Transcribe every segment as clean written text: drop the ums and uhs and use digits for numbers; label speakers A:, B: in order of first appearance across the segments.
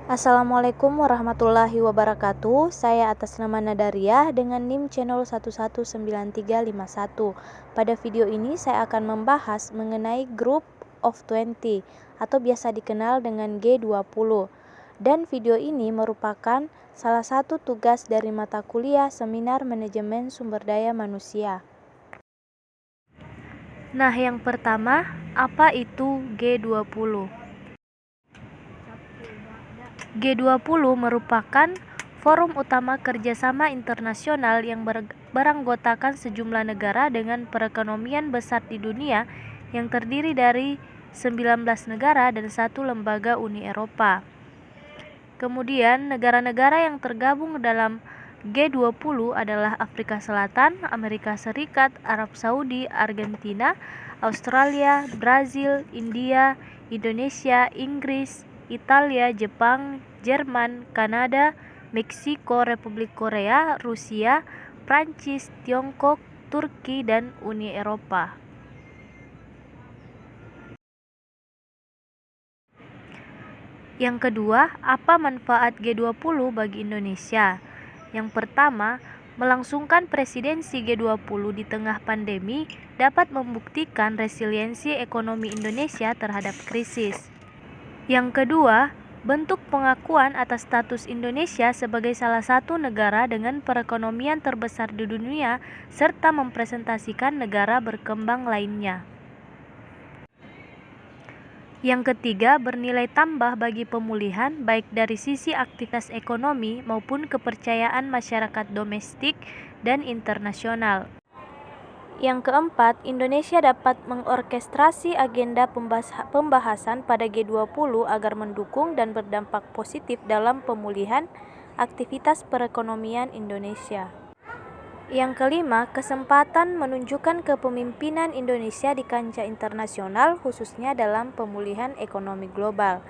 A: Assalamualaikum warahmatullahi wabarakatuh. Saya atas nama Nadariah dengan NIM channel 119351. Pada video ini saya akan membahas mengenai Group of 20 atau biasa dikenal dengan G20. Dan video ini merupakan salah satu tugas dari mata kuliah Seminar Manajemen Sumber Daya Manusia. Nah, yang pertama, apa itu G20? G20 merupakan forum utama kerjasama internasional yang beranggotakan sejumlah negara dengan perekonomian besar di dunia yang terdiri dari 19 negara dan satu lembaga Uni Eropa. Kemudian negara-negara yang tergabung dalam G20 adalah Afrika Selatan, Amerika Serikat, Arab Saudi, Argentina, Australia, Brazil, India, Indonesia, Inggris, Italia, Jepang, Jerman, Kanada, Meksiko, Republik Korea, Rusia, Prancis, Tiongkok, Turki, dan Uni Eropa. Yang kedua, apa manfaat G20 bagi Indonesia? Yang pertama, melangsungkan presidensi G20 di tengah pandemi dapat membuktikan resiliensi ekonomi Indonesia terhadap krisis. Yang kedua, bentuk pengakuan atas status Indonesia sebagai salah satu negara dengan perekonomian terbesar di dunia serta mempresentasikan negara berkembang lainnya. Yang ketiga, bernilai tambah bagi pemulihan baik dari sisi aktivitas ekonomi maupun kepercayaan masyarakat domestik dan internasional. Yang keempat, Indonesia dapat mengorkestrasi agenda pembahasan pada G20 agar mendukung dan berdampak positif dalam pemulihan aktivitas perekonomian Indonesia. Yang kelima, kesempatan menunjukkan kepemimpinan Indonesia di kancah internasional khususnya dalam pemulihan ekonomi global.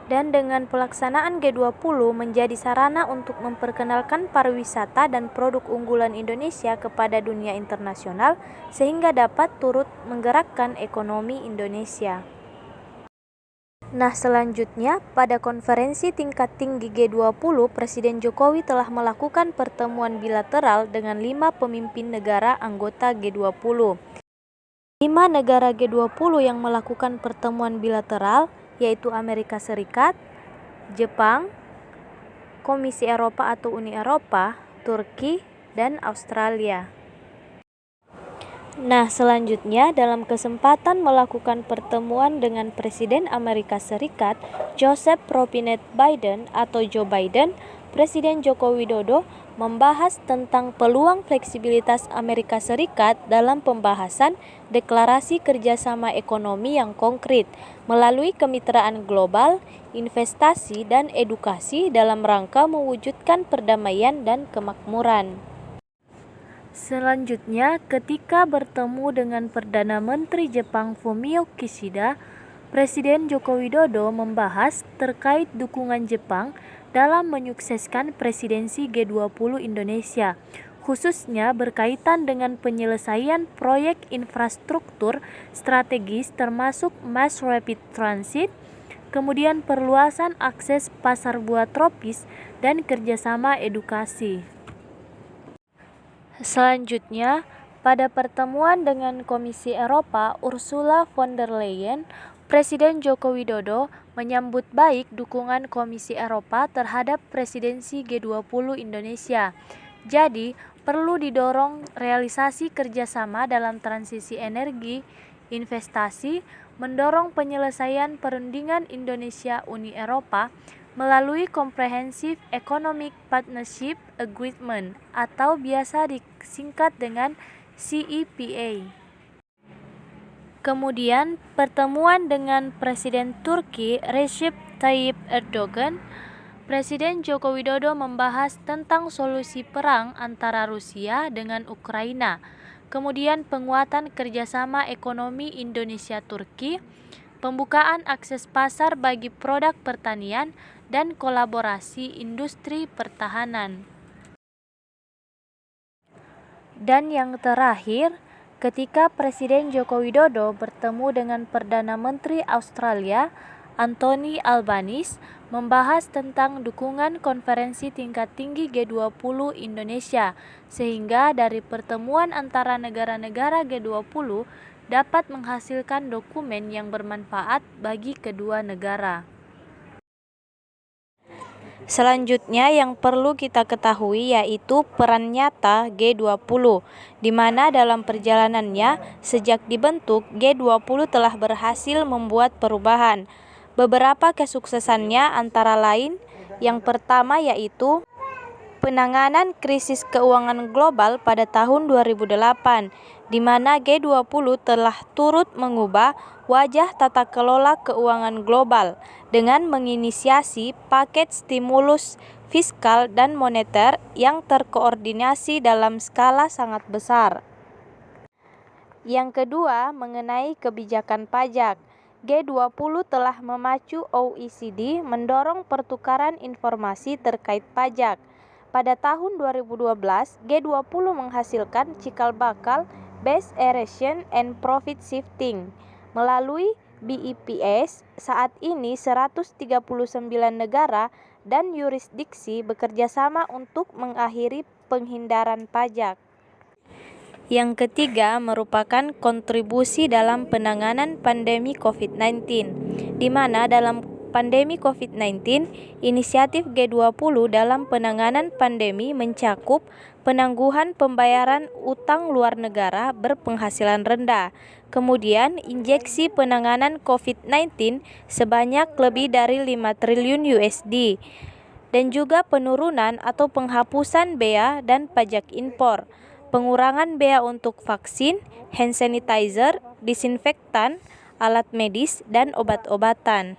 A: Dan dengan pelaksanaan G20 menjadi sarana untuk memperkenalkan pariwisata dan produk unggulan Indonesia kepada dunia internasional sehingga dapat turut menggerakkan ekonomi Indonesia. Nah, selanjutnya pada konferensi tingkat tinggi G20, Presiden Jokowi telah melakukan pertemuan bilateral dengan 5 pemimpin negara anggota G20. 5 negara G20 yang melakukan pertemuan bilateral yaitu Amerika Serikat, Jepang, Komisi Eropa atau Uni Eropa, Turki, dan Australia. Nah, selanjutnya dalam kesempatan melakukan pertemuan dengan Presiden Amerika Serikat, Joseph Robinette Biden atau Joe Biden, Presiden Joko Widodo membahas tentang peluang fleksibilitas Amerika Serikat dalam pembahasan deklarasi kerjasama ekonomi yang konkret melalui kemitraan global, investasi, dan edukasi dalam rangka mewujudkan perdamaian dan kemakmuran. Selanjutnya, ketika bertemu dengan Perdana Menteri Jepang Fumio Kishida, Presiden Joko Widodo membahas terkait dukungan Jepang dalam menyukseskan presidensi G20 Indonesia, khususnya berkaitan dengan penyelesaian proyek infrastruktur strategis termasuk Mass Rapid Transit, kemudian perluasan akses pasar buah tropis, dan kerjasama edukasi. Selanjutnya, pada pertemuan dengan Komisi Eropa Ursula von der Leyen, Presiden Joko Widodo menyambut baik dukungan Komisi Eropa terhadap presidensi G20 Indonesia. Jadi, perlu didorong realisasi kerjasama dalam transisi energi, investasi, mendorong penyelesaian perundingan Indonesia-Uni Eropa melalui Comprehensive Economic Partnership Agreement atau biasa disingkat dengan CEPA. Kemudian pertemuan dengan Presiden Turki Recep Tayyip Erdogan, Presiden Joko Widodo membahas tentang solusi perang antara Rusia dengan Ukraina, kemudian penguatan kerjasama ekonomi Indonesia-Turki, pembukaan akses pasar bagi produk pertanian, dan kolaborasi industri pertahanan. Dan yang terakhir, ketika Presiden Joko Widodo bertemu dengan Perdana Menteri Australia Anthony Albanese, membahas tentang dukungan konferensi tingkat tinggi G20 Indonesia, sehingga dari pertemuan antara negara-negara G20 dapat menghasilkan dokumen yang bermanfaat bagi kedua negara. Selanjutnya yang perlu kita ketahui yaitu peran nyata G20, di mana dalam perjalanannya sejak dibentuk G20 telah berhasil membuat perubahan. Beberapa kesuksesannya antara lain, yang pertama yaitu penanganan krisis keuangan global pada tahun 2008, di mana G20 telah turut mengubah wajah tata kelola keuangan global dengan menginisiasi paket stimulus fiskal dan moneter yang terkoordinasi dalam skala sangat besar. Yang kedua, mengenai kebijakan pajak. G20 telah memacu OECD mendorong pertukaran informasi terkait pajak. Pada tahun 2012, G20 menghasilkan cikal bakal Best Erosion and Profit Shifting. Melalui BEPS, saat ini 139 negara dan yurisdiksi bekerjasama untuk mengakhiri penghindaran pajak. Yang ketiga merupakan kontribusi dalam penanganan pandemi COVID-19, di mana dalam pandemi COVID-19, inisiatif G20 dalam penanganan pandemi mencakup penangguhan pembayaran utang luar negara berpenghasilan rendah, kemudian injeksi penanganan COVID-19 sebanyak lebih dari 5 triliun USD, dan juga penurunan atau penghapusan bea dan pajak impor, pengurangan bea untuk vaksin, hand sanitizer, disinfektan, alat medis, dan obat-obatan.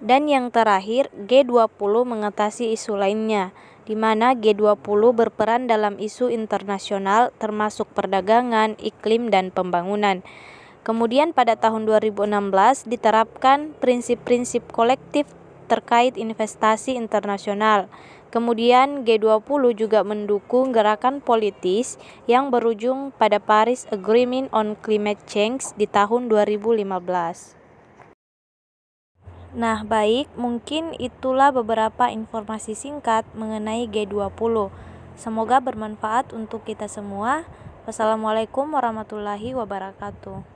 A: Dan yang terakhir, G20 mengatasi isu lainnya, di mana G20 berperan dalam isu internasional termasuk perdagangan, iklim, dan pembangunan. Kemudian pada tahun 2016 diterapkan prinsip-prinsip kolektif terkait investasi internasional. Kemudian G20 juga mendukung gerakan politis yang berujung pada Paris Agreement on Climate Change di tahun 2015. Nah, baik, mungkin itulah beberapa informasi singkat mengenai G20. Semoga bermanfaat untuk kita semua. Wassalamualaikum warahmatullahi wabarakatuh.